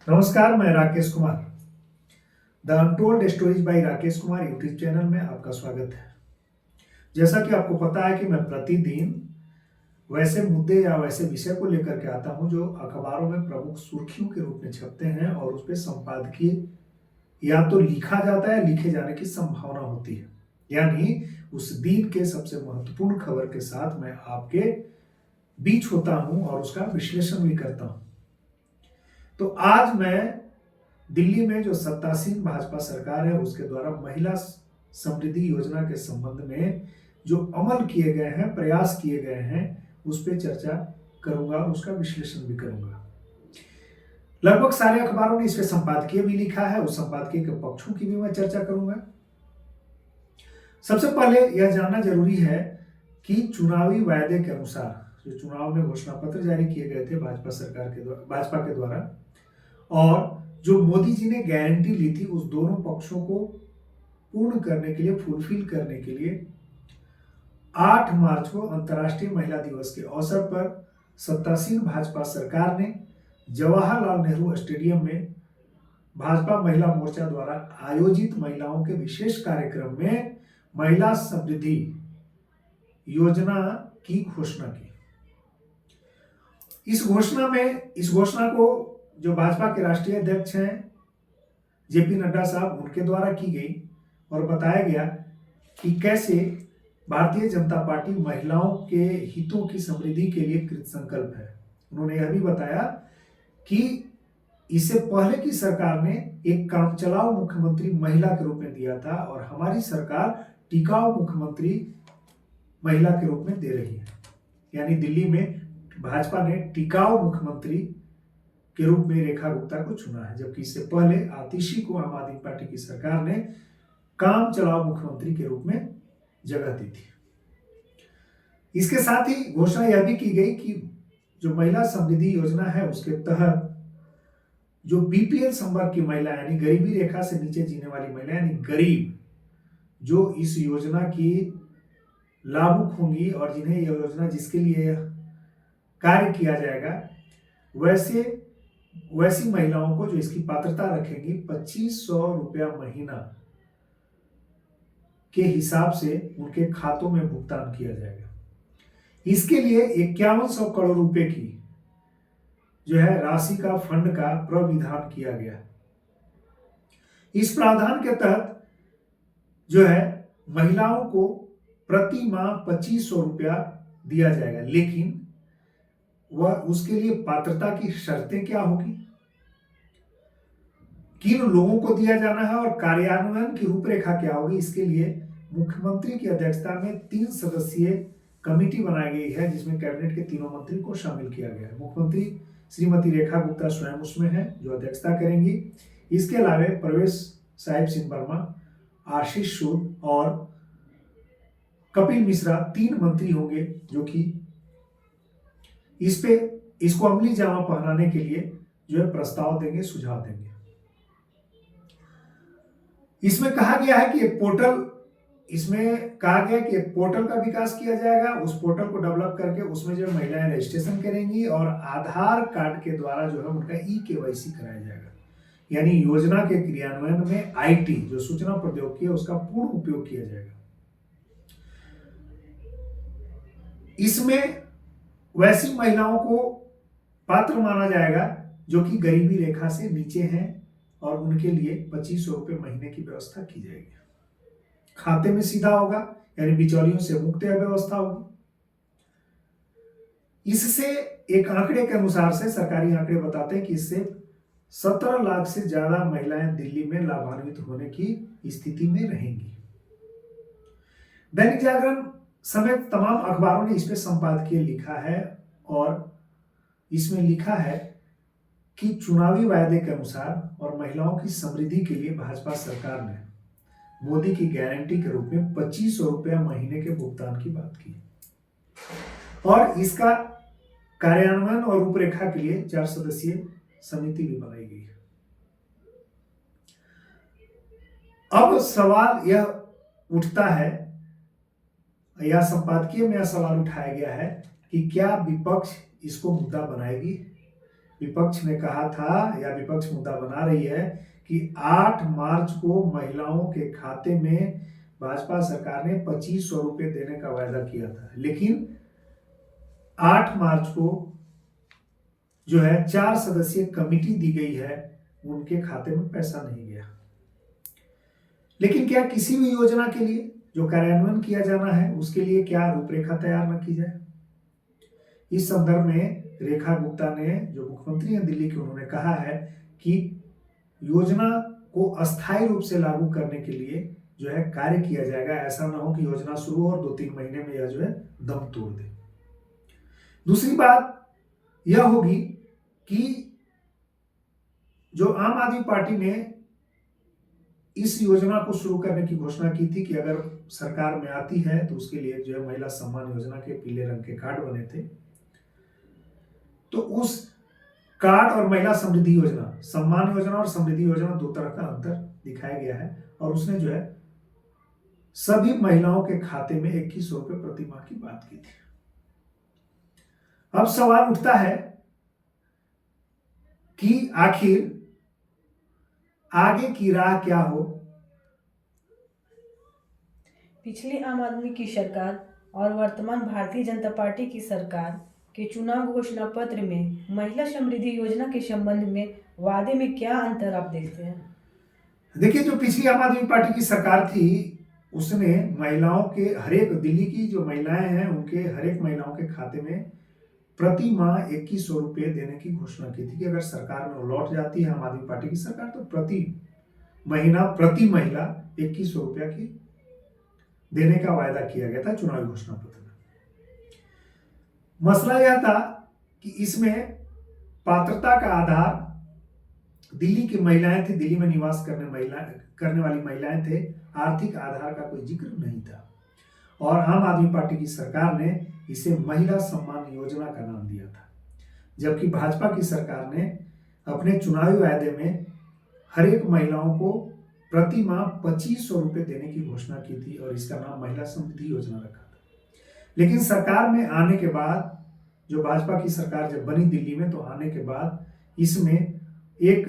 नमस्कार, मैं Rakesh Kumar. The untold stories bye Rakesh Kumar YouTube channel में आपका स्वागत है। जैसा कि आपको पता है कि मैं प्रतिदिन वैसे मुद्दे या वैसे विषय को लेकर के आता हूं जो अखबारों में प्रमुख सुर्खियों के रूप में छपते हैं और उस पर संपादकीय या तो लिखा जाता है, लिखे जाने की संभावना होती है। यानी उस दिन के सबसे महत्वपूर्ण खबर के साथ मैं आपके बीच होता हूं और उसका विश्लेषण भी करता हूं। तो आज मैं दिल्ली में जो सत्तासीन भाजपा सरकार है उसके द्वारा महिला समृद्धि योजना के संबंध में जो अमल किए गए हैं, प्रयास किए गए हैं, उस पर चर्चा करूंगा, उसका विश्लेषण भी करूंगा। लगभग सारे अखबारों ने इस पे संपादकीय भी लिखा है, उस संपादकीय के पक्षों की भी मैं चर्चा करूंगा। सबसे पहले यह जानना जरूरी है कि चुनावी वायदे के अनुसार जो चुनाव में घोषणा पत्र जारी किए गए थे भाजपा के द्वारा और जो मोदी जी ने गारंटी ली थी, उस दोनों पक्षों को पूर्ण करने के लिए, फुलफिल करने के लिए 8 मार्च को अंतर्राष्ट्रीय महिला दिवस के अवसर पर सत्तासीन भाजपा सरकार ने जवाहरलाल नेहरू स्टेडियम में भाजपा महिला मोर्चा द्वारा आयोजित महिलाओं के विशेष कार्यक्रम में महिला समृद्धि योजना की घोषणा की। इस घोषणा को जो भाजपा के राष्ट्रीय अध्यक्ष हैं जेपी नड्डा साहब, उनके द्वारा की गई और बताया गया कि कैसे भारतीय जनता पार्टी महिलाओं के हितों की समृद्धि के लिए कृत संकल्प है। उन्होंने यह भी बताया कि इससे पहले की सरकार ने एक काम चलाओ मुख्यमंत्री महिला के रूप में दिया था और हमारी सरकार टिकाऊ मुख्यमंत्री महिला के रूप में दे रही है। यानी दिल्ली में भाजपा ने टिकाऊ मुख्यमंत्री के रूप में रेखा गुप्ता को चुना है, जबकि इससे पहले आतिशी को आम आदमी पार्टी की सरकार ने काम चलाओ मुख्यमंत्री के रूप में जगह दी थी। इसके साथ ही घोषणा यह भी की गई कि जो महिला समृद्धि योजना है उसके तहत जो बीपीएल संवर्ग की महिला यानी गरीबी रेखा से नीचे जीने वाली महिला यानी गरीब जो इस योजना की लाभुक होंगी और जिन्हें यह योजना जिसके लिए कार्य किया जाएगा, वैसी महिलाओं को जो इसकी पात्रता रखेंगी 2500 रुपया महीना के हिसाब से उनके खातों में भुगतान किया जाएगा। इसके लिए 5100 करोड़ रुपए की जो है राशि का फंड का प्राविधान किया गया। इस प्रावधान के तहत जो है महिलाओं को प्रति माह 2500 रुपया दिया जाएगा, लेकिन वह उसके लिए पात्रता की शर्तें क्या होगी, किन लोगों को दिया जाना है और कार्यान्वयन की रूपरेखा क्या होगी, इसके लिए मुख्यमंत्री की अध्यक्षता में 3 सदस्यीय कमेटी बनाई गई है जिसमें कैबिनेट के तीनों मंत्री को शामिल किया गया है। मुख्यमंत्री श्रीमती रेखा गुप्ता स्वयं उसमें है जो अध्यक्षता करेंगी। इसके अलावा प्रवेश साहिब सिंह वर्मा, आशीष सूद और कपिल मिश्रा 3 मंत्री होंगे जो कि इसको अमली जामा पहनाने के लिए जो है प्रस्ताव देंगे, सुझाव देंगे। इसमें कहा गया है कि एक पोर्टल का विकास किया जाएगा। उस पोर्टल को डेवलप करके उसमें जो महिलाएं रजिस्ट्रेशन करेंगी और आधार कार्ड के द्वारा जो है उनका ई-केवाईसी कराया जाएगा। यानी योजना के क्रियान्वयन में आईटी जो सूचना प्रौद्योगिकी है उसका पूर्ण उपयोग किया जाएगा। इसमें वैसी महिलाओं को पात्र माना जाएगा जो कि गरीबी रेखा से नीचे हैं और उनके लिए 2500 रुपये महीने की व्यवस्था की जाएगी। खाते में सीधा होगा, यानी बिचौलियों से मुक्त व्यवस्था होगी। इससे एक आंकड़े के अनुसार से सरकारी आंकड़े बताते हैं कि इससे 17 लाख से ज्यादा महिलाएं दिल्ली में लाभान्वित होने की स्थिति में रहेंगी। दैनिक जागरण समेत तमाम अखबारों ने इस पे संपादकीय लिखा है और इसमें लिखा है कि चुनावी वायदे के अनुसार और महिलाओं की समृद्धि के लिए भाजपा सरकार ने मोदी की गारंटी के रूप में 2500 रुपया महीने के भुगतान की बात की और इसका कार्यान्वयन और रूपरेखा के लिए 4 सदस्यीय समिति भी बनाई गई है। अब सवाल यह उठता है या संपादकीय में यह सवाल उठाया गया है कि क्या विपक्ष इसको मुद्दा बनाएगी विपक्ष ने कहा था या विपक्ष मुद्दा बना रही है कि 8 मार्च को महिलाओं के खाते में भाजपा सरकार ने 2500 रुपए देने का वायदा किया था, लेकिन 8 मार्च को जो है 4 सदस्यीय कमेटी दी गई है, उनके खाते में पैसा नहीं गया। लेकिन क्या किसी भी योजना के लिए जो कार्यान्वयन किया जाना है उसके लिए क्या रूपरेखा तैयार न की जाए? इस संदर्भ में रेखा गुप्ता ने, जो मुख्यमंत्री हैं दिल्ली के, उन्होंने कहा है कि योजना को अस्थायी रूप से लागू करने के लिए जो है कार्य किया जाएगा। ऐसा ना हो कि योजना शुरू हो और 2-3 महीने में यह जो है दम तोड़ दे। दूसरी बात यह होगी कि जो आम आदमी पार्टी ने इस योजना को शुरू करने की घोषणा की थी कि अगर सरकार में आती है तो उसके लिए जो है महिला सम्मान योजना के पीले रंग के कार्ड बने थे, तो उस कार्ड और महिला समृद्धि योजना, सम्मान योजना और समृद्धि योजना, 2 तरह का अंतर दिखाया गया है। और उसने जो है सभी महिलाओं के खाते में 2100 रुपए प्रति माह की बात की थी। अब सवाल उठता है कि आखिर आगे की राह क्या हो? पिछली आम आदमी की सरकार और वर्तमान भारतीय जनता पार्टी की सरकार के चुनाव घोषणा पत्र में महिला समृद्धि योजना के संबंध में वादे में क्या अंतर आप देखते हैं? देखिए, जो पिछली आम आदमी पार्टी की सरकार थी उसने महिलाओं के हरेक, दिल्ली की जो महिलाएं हैं उनके हरेक महिलाओं के खाते में प्रति माह 2100 रुपए देने की घोषणा की थी कि अगर सरकार में लौट जाती है आम आदमी पार्टी की सरकार तो प्रति महीना प्रति महिला 2100 रुपया की देने का वायदा किया गया था चुनावी घोषणा पत्र में। मसला यह था कि इसमें पात्रता का आधार दिल्ली की महिलाएं थी, दिल्ली में निवास करने वाली महिलाएं थे, आर्थिक आधार का कोई जिक्र नहीं था। और आम आदमी पार्टी की सरकार ने इसे महिला सम्मान योजना का नाम दिया था, जबकि भाजपा की सरकार ने अपने चुनावी वायदे में हर एक महिलाओं को प्रति माह 2500 रुपए देने की घोषणा की थी और इसका नाम महिला समृद्धि योजना रखा था। लेकिन सरकार में आने के बाद, जो भाजपा की सरकार जब बनी दिल्ली में, तो आने के बाद इसमें एक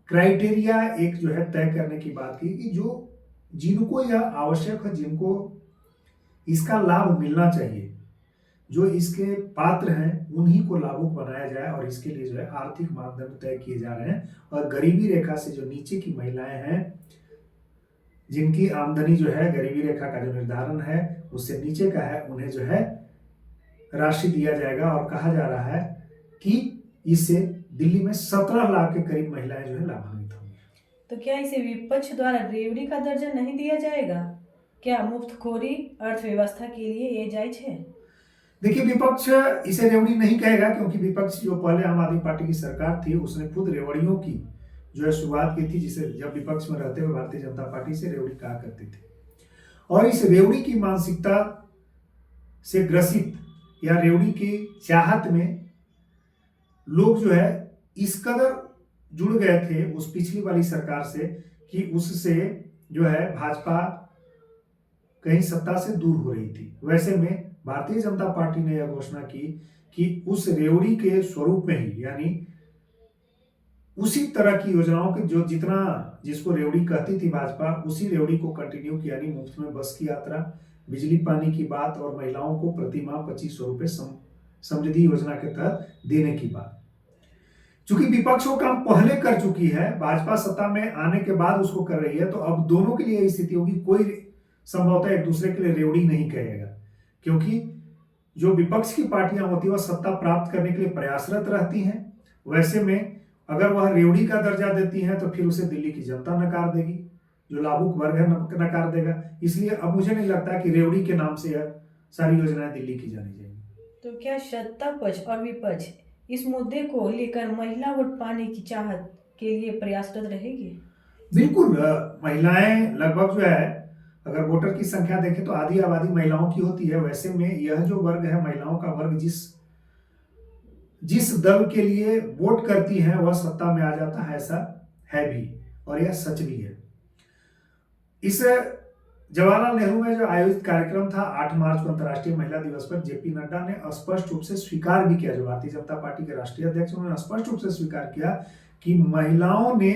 क्राइटेरिया एक जो है तय करने की बात की कि जो जिनको यह आवश्यक है, जिनको इसका लाभ मिलना चाहिए, जो इसके पात्र हैं, उन्हीं को लाभुक बनाया जाए और इसके लिए जो है आर्थिक मापदंड तय किए जा रहे हैं। और गरीबी रेखा से जो नीचे की महिलाएं हैं, जिनकी आमदनी जो है गरीबी रेखा का जो निर्धारण है उससे नीचे का है, उन्हें जो है राशि दिया जाएगा। और कहा जा रहा है कि इससे दिल्ली में 17 लाख के करीब महिलाएं जो है लाभान्वित होंगी। तो क्या इसे विपक्ष द्वारा रेवड़ी का दर्जा नहीं दिया जाएगा? क्या मुफ्तखोरी अर्थव्यवस्था के लिए ये जायज है? देखिए, विपक्ष इसे रेवड़ी नहीं कहेगा, क्योंकि विपक्ष जो पहले आम आदमी पार्टी की सरकार थी उसने खुद रेवड़ियों की जो है शुरुआत की थी, जिसे जब विपक्ष में रहते हुए भारतीय जनता पार्टी से रेवड़ी कहा करती थी। और इस रेवड़ी की मानसिकता से ग्रसित या रेवड़ी की चाहत में लोग जो है इस कदर जुड़ गए थे उस पिछली वाली सरकार से कि उससे जो है भाजपा कहीं सत्ता से दूर हो रही थी। वैसे में भारतीय जनता पार्टी ने यह घोषणा की कि उस रेवड़ी के स्वरूप में ही, यानी उसी तरह की योजनाओं के जो जिसको रेवड़ी कहती थी भाजपा, उसी रेवड़ी को कंटिन्यू किया, यानी मुफ्त में बस की यात्रा, बिजली पानी की बात और महिलाओं को प्रति माह 2500 रुपए समृद्धि योजना के तहत देने की बात। चूंकि विपक्ष वो काम पहले कर चुकी है, भाजपा सत्ता में आने के बाद उसको कर रही है, तो अब दोनों के लिए स्थिति होगी, कोई संभवतः एक दूसरे के लिए रेवड़ी नहीं कहेगा, क्योंकि जो विपक्ष की पार्टियां होती है वह सत्ता प्राप्त करने के लिए प्रयासरत रहती हैं। वैसे में अगर वह रेवड़ी का दर्जा देती हैं तो फिर उसे दिल्ली की जनता नकार देगी, जो लाभुक वर्ग है नकार देगा। इसलिए अब मुझे नहीं लगता कि रेवड़ी के नाम से यह सारी योजनाएं दिल्ली की जानी जाएंगी। तो क्या सत्ता पक्ष और विपक्ष इस मुद्दे को लेकर महिला वोट पाने की चाहत के लिए प्रयासरत रहेगी? बिल्कुल, महिलाएं लगभग जो है, अगर वोटर की संख्या देखें तो आधी आबादी महिलाओं की होती है। वैसे में यह जो वर्ग है, महिलाओं का वर्ग, जिस दल के लिए वोट करती हैं वह सत्ता में आ जाता है, ऐसा है भी और यह सच भी है। इस जवाहरलाल नेहरू में जो आयोजित कार्यक्रम था 8 मार्च को अंतर्राष्ट्रीय महिला दिवस पर, जेपी नड्डा ने स्पष्ट रूप से स्वीकार भी किया, जो भारतीय जनता पार्टी के राष्ट्रीय अध्यक्ष, उन्होंने स्पष्ट रूप से स्वीकार किया कि महिलाओं ने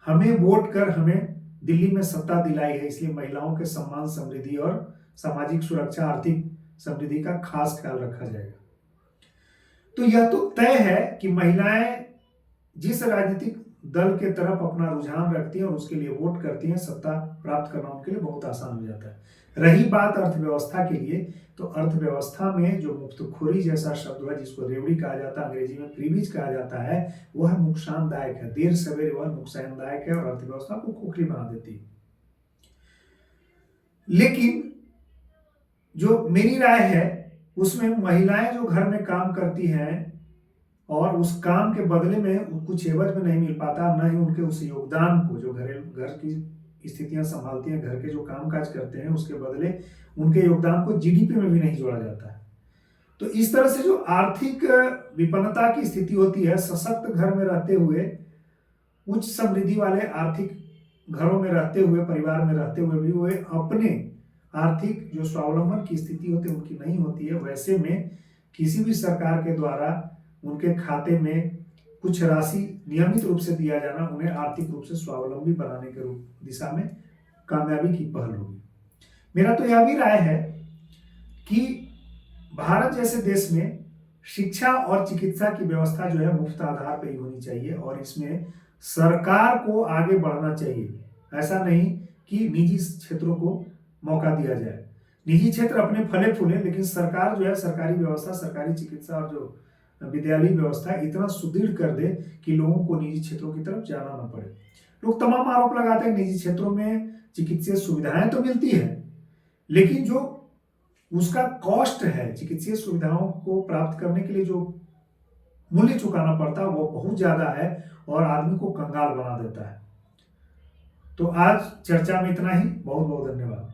हमें वोट कर हमें दिल्ली में सत्ता दिलाई है, इसलिए महिलाओं के सम्मान, समृद्धि और सामाजिक सुरक्षा, आर्थिक समृद्धि का खास ख्याल रखा जाएगा। तो यह तो तय है कि महिलाएं जिस राजनीतिक दल के तरफ अपना रुझान रखती हैं और उसके लिए वोट करती हैं, सत्ता प्राप्त करना उनके लिए बहुत आसान हो जाता है। रही बात अर्थव्यवस्था के लिए, तो अर्थव्यवस्था में जो मुफ्तखोरी जैसा शब्द है, जिसको रेवड़ी कहा जाता है, अंग्रेजी में प्रीविज कहा जाता है, वह नुकसानदायक है। देर सवेरे वह नुकसानदायक है और अर्थव्यवस्था को खोखली बना देती है। लेकिन जो मेरी राय है उसमें महिलाएं जो घर में काम करती हैं और उस काम के बदले में कुछ एवज में नहीं मिल पाता, न ही उनके उस योगदान को, जो घर की स्थितियां संभालती हैं, घर के जो काम काज करते हैं, उसके बदले उनके योगदान को जीडीपी में भी नहीं जोड़ा जाता है। तो इस तरह से जो आर्थिक विपन्नता की स्थिति होती है, सशक्त घर में रहते हुए, उच्च समृद्धि वाले आर्थिक घरों में रहते हुए, परिवार में रहते हुए भी वे अपने आर्थिक जो स्वावलंबन की स्थिति होती है उनकी नहीं होती है। वैसे में किसी भी सरकार के द्वारा उनके खाते में कुछ राशि नियमित रूप से दिया जाना उन्हें आर्थिक रूप से स्वावलंबी बनाने के दिशा में कामयाबी की पहल होगी। मेरा तो यह भी राय है कि भारत जैसे देश में शिक्षा और चिकित्सा की व्यवस्था जो है मुफ्त आधार पर ही होनी चाहिए और इसमें सरकार को आगे बढ़ना चाहिए। ऐसा नहीं कि निजी क्षेत्रों को मौका दिया जाए। निजी क्षेत्र अपने फले फूले, लेकिन सरकार जो है सरकारी व्यवस्था, सरकारी चिकित्सा और जो विद्यालय व्यवस्था इतना सुदृढ़ कर दे कि लोगों को निजी क्षेत्रों की तरफ जाना न पड़े। लोग तमाम आरोप लगाते हैं निजी क्षेत्रों में चिकित्सीय सुविधाएं तो मिलती है, लेकिन जो उसका कॉस्ट है, चिकित्सीय सुविधाओं को प्राप्त करने के लिए जो मूल्य चुकाना पड़ता है वो बहुत ज्यादा है और आदमी को कंगाल बना देता है। तो आज चर्चा में इतना ही। बहुत बहुत धन्यवाद।